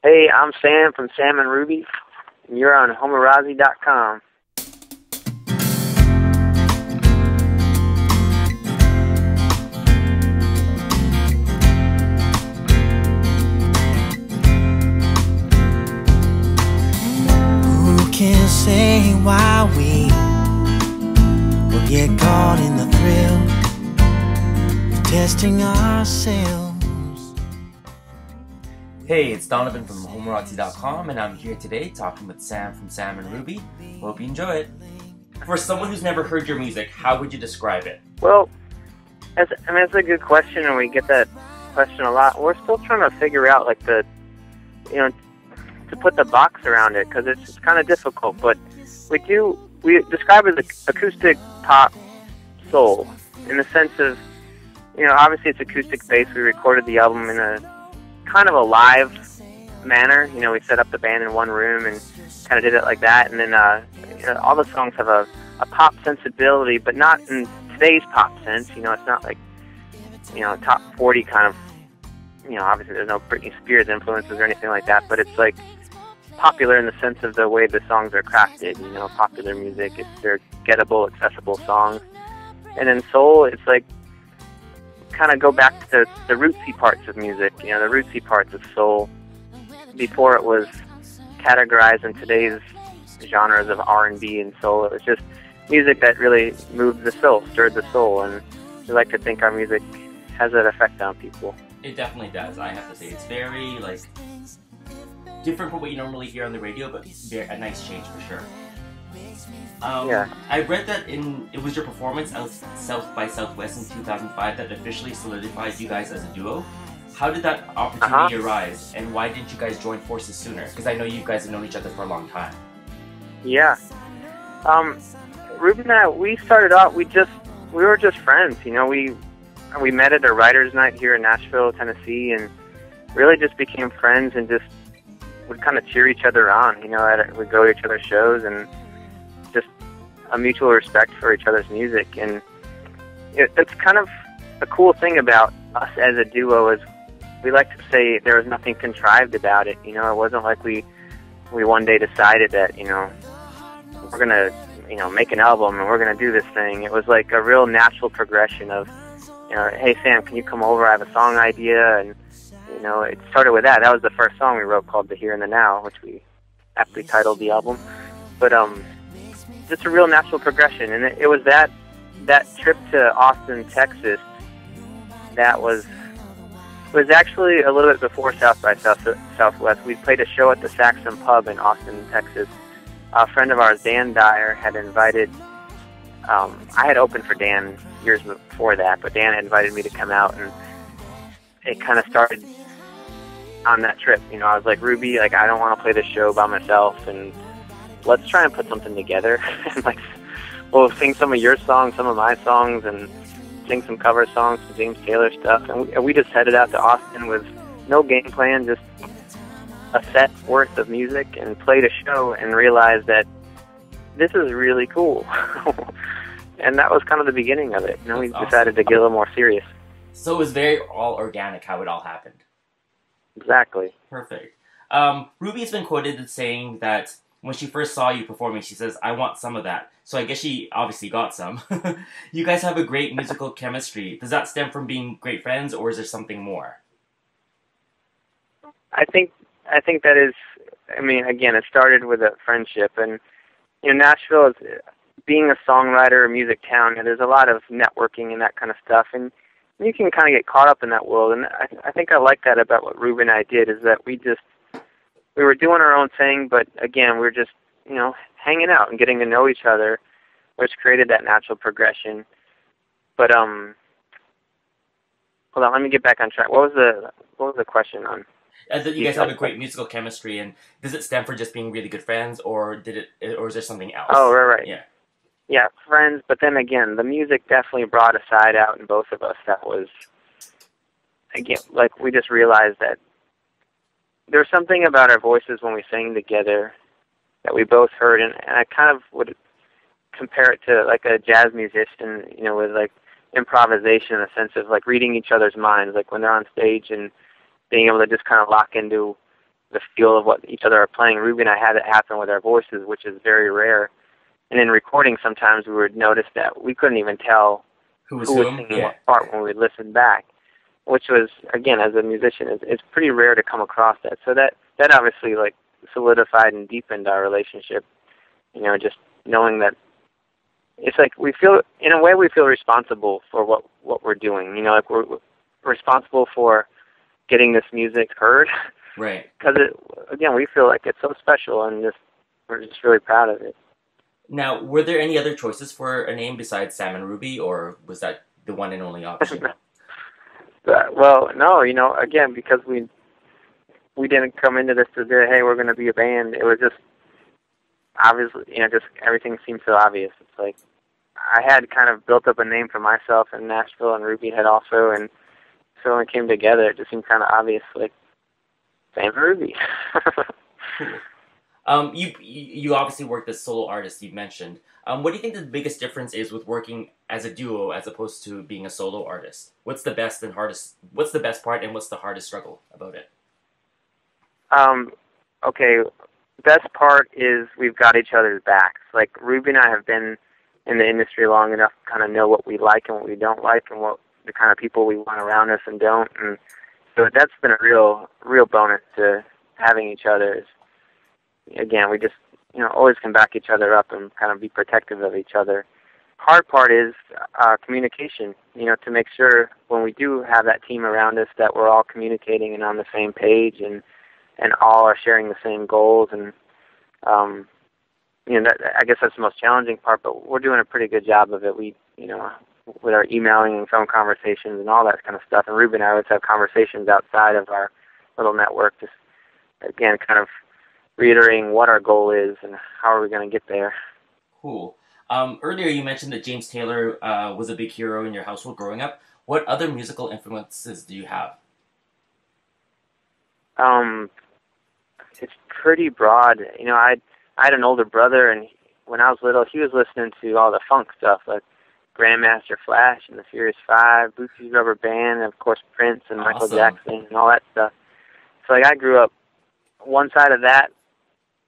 Hey, I'm Sam from Sam and Ruby, and you're on Homorazzi.com. Who can say why we will get caught in the thrill of testing ourselves? Hey, it's Donovan from Homorazzi.com, and I'm here today talking with Sam from Sam and Ruby. Hope you enjoy it. For someone who's never heard your music, how would you describe it? Well, that's a good question, and we get that question a lot. We're still trying to figure out, like, to put the box around it, because it's kind of difficult, but we describe it as acoustic pop soul, in the sense of, obviously it's acoustic bass. We recorded the album in a kind of a live manner. We set up the band in one room and kind of did it like that, and then all the songs have a pop sensibility, but not in today's pop sense. It's not like top 40 kind of, obviously there's no Britney Spears influences or anything like that, but it's like popular in the sense of the way the songs are crafted. Popular music, they're gettable, accessible songs. And then soul, it's like kind of go back to the rootsy parts of music, the rootsy parts of soul, before it was categorized in today's genres of R&B and soul. It was just music that really moved the soul, stirred the soul, and we like to think our music has that effect on people. It definitely does, I have to say. It's very, different from what you normally hear on the radio, but a nice change for sure. Yeah. I read that it was your performance at South by Southwest in 2005 that officially solidified you guys as a duo. How did that opportunity arise, and why didn't you guys join forces sooner? Because I know you guys have known each other for a long time. Yeah. Ruben and I, we started out, we were just friends. We met at a writer's night here in Nashville, Tennessee, and really just became friends and just would kind of cheer each other on. We'd go to each other's shows, and just a mutual respect for each other's music. And it's kind of a cool thing about us as a duo is we like to say there was nothing contrived about it. It wasn't like we one day decided that, we're going to, make an album and we're going to do this thing. It was like a real natural progression of, hey, Sam, can you come over? I have a song idea. And, it started with that. That was the first song we wrote, called The Here and the Now, which we aptly titled the album. But just a real natural progression. And it was that trip to Austin, Texas, that was actually a little bit before South by Southwest. We played a show at the Saxon Pub in Austin, Texas. A friend of ours, Dan Dyer, had invited, I had opened for Dan years before that, but Dan had invited me to come out, and it kind of started on that trip. I was like, Ruby, I don't want to play this show by myself, and let's try and put something together. And we'll sing some of your songs, some of my songs, and sing some cover songs, some James Taylor stuff. And we just headed out to Austin with no game plan, just a set worth of music, and played a show and realized that this is really cool. And that was kind of the beginning of it. We decided to get a little more serious. So it was very all organic how it all happened. Exactly. Perfect. Ruby's been quoted as saying that when she first saw you performing, she says, I want some of that. So I guess she obviously got some. You guys have a great musical chemistry. Does that stem from being great friends, or is there something more? I think that is, again, it started with a friendship. And, Nashville is, being a songwriter, a music town, there's a lot of networking and that kind of stuff. And you can kind of get caught up in that world. And I think I like that about what Ruben and I did, is that we were doing our own thing, but again, we were just, hanging out and getting to know each other, which created that natural progression. But hold on, let me get back on track. What was the question on? That you guys have a great musical chemistry, and does it stem from just being really good friends, or is there something else? Oh, right. Yeah, friends. But then again, the music definitely brought a side out in both of us that was, again, we just realized that there's something about our voices when we sang together that we both heard, and I kind of would compare it to a jazz musician, with improvisation, in a sense of reading each other's minds, when they're on stage and being able to just kind of lock into the feel of what each other are playing. Ruby and I had it happen with our voices, which is very rare. And in recording, sometimes we would notice that we couldn't even tell Who was singing what part when we listened back, which was, again, as a musician, it's pretty rare to come across that. So that obviously like solidified and deepened our relationship. You know, just knowing that it's like we feel, in a way, we feel responsible for what we're doing. You know, like we're responsible for getting this music heard. Right. Because, again, we feel like it's so special, and we're just really proud of it. Now, were there any other choices for a name besides Sam and Ruby, or was that the one and only option? Well, no, you know, again, because we didn't come into this to say, hey, we're going to be a band. It was just obviously, you know, just everything seemed so obvious. It's like I had kind of built up a name for myself in Nashville, and Ruby had also, and so when it came together, it just seemed kind of obvious, like, Sam and Ruby. Cool. You obviously worked as solo artists, you mentioned. What do you think the biggest difference is with working as a duo as opposed to being a solo artist? What's the best part, and what's the hardest struggle about it? Okay, best part is we've got each other's backs. Like, Ruby and I have been in the industry long enough to kind of know what we like and what we don't like, and what the kind of people we want around us and don't. And so that's been a real bonus to having each other. Again, we just, you know, always can back each other up and kind of be protective of each other. Hard part is communication, you know, to make sure when we do have that team around us that we're all communicating and on the same page, and all are sharing the same goals. And, you know, I guess that's the most challenging part, but we're doing a pretty good job of it. We, you know, with our emailing and phone conversations and all that kind of stuff. And Ruby and I always have conversations outside of our little network, just, again, kind of reiterating what our goal is and how are we going to get there. Cool. Earlier you mentioned that James Taylor was a big hero in your household growing up. What other musical influences do you have? It's pretty broad. You know, I had an older brother, and when I was little, he was listening to all the funk stuff, like Grandmaster Flash and the Furious Five, Bootsy's Rubber Band, and of course Prince and Michael Jackson and all that stuff. So like I grew up one side of that,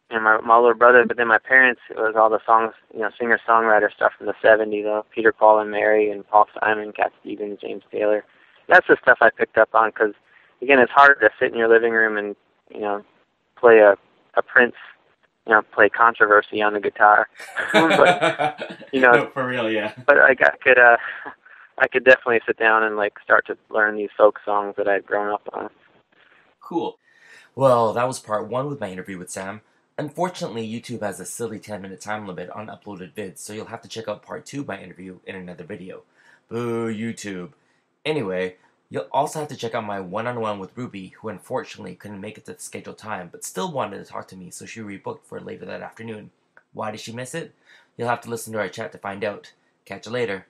and my older brother, but then my parents, it was all the songs, you know, singer-songwriter stuff from the 70s, Peter, Paul, and Mary, and Paul Simon, Cat Stevens, James Taylor. That's the stuff I picked up on, because, again, it's harder to sit in your living room and, you know, play a Prince, you know, play Controversy on the guitar. But, you know, no, for real, yeah. But like I could definitely sit down and like start to learn these folk songs that I'd grown up on. Cool. Well, that was part 1 with my interview with Sam. Unfortunately, YouTube has a silly 10-minute time limit on uploaded vids, so you'll have to check out part 2 of my interview in another video. Boo, YouTube. Anyway, you'll also have to check out my one-on-one with Ruby, who unfortunately couldn't make it to the scheduled time, but still wanted to talk to me, so she rebooked for later that afternoon. Why did she miss it? You'll have to listen to our chat to find out. Catch you later.